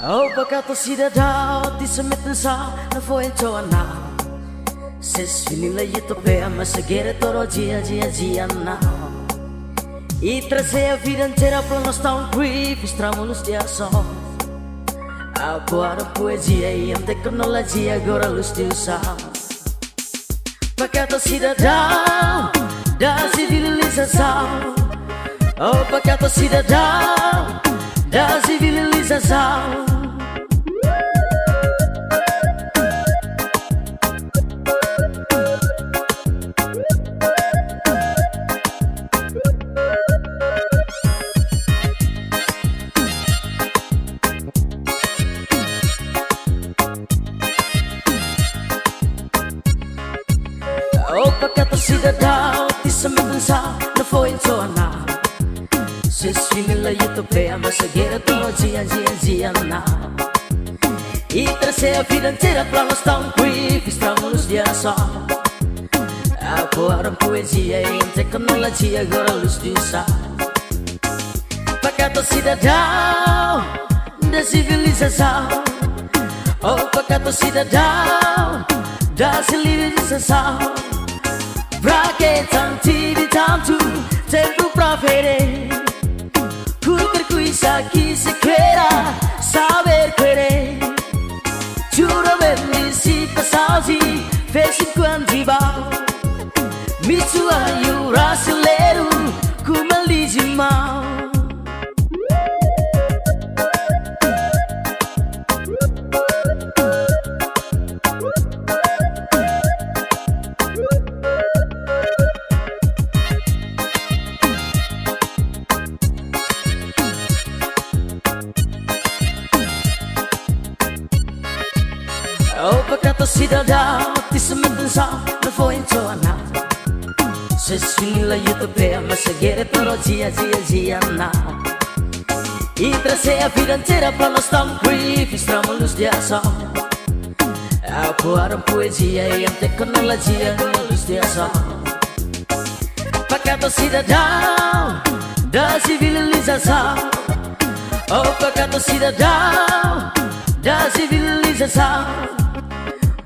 Oh, pagkato cidadão, disametança, não foi então a nada. Ses finila yito pe ama segere toro dia não. E trazer a vida inteira para nós tão brief, estamos dia só. Agora poesia e a tecnologia agora luz de usar. Pagkato cidadão da civilização. Oh, pagkato cidadão da civilização. Oh, pagkato cidadão, di sa medança, não foi então a nada. Se finila yito pe ama segera toro dia não. E trazer a vida inteira para nós tão brief, estamos dia só. Agora poesia e tecnologia agora luz de usar. Pagkato cidadão da civilização. Oh, pagkato cidadão da civilização. Pra que tanto de tanto tempo pra ver? Qualquer coisa que se queira saber querer. Juro bem se passagem fez enquanto vai. Me sua e o brasileiro como a mal. Oh, pagkato cidadão, di sa medança, não foi então a nada. Se finila yito pe ama segere toro dia não. E trazer a vida inteira para nós tão brief, estamos luz dia só. Agora poesia e a tecnologia luz dia só. Pagkato cidadão da civilização. Oh, pagkato cidadão da civilização.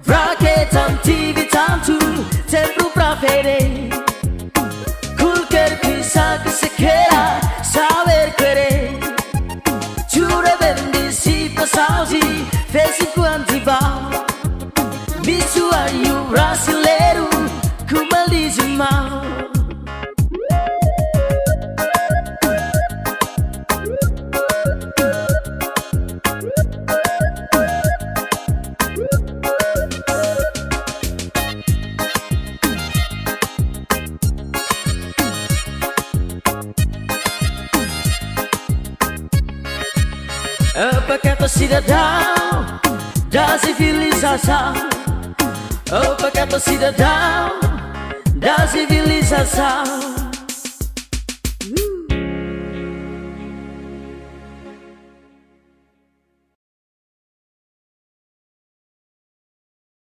Pra que tanto de tanto tempo pra ver? Qualquer coisa que se queira saber querer. Jura bem de si passagem fez enquanto vai. Me sua e o brasileiro como a diz mal. Oh, pagkato cidadão da civilização. Oh, pagkato cidadão da civilização.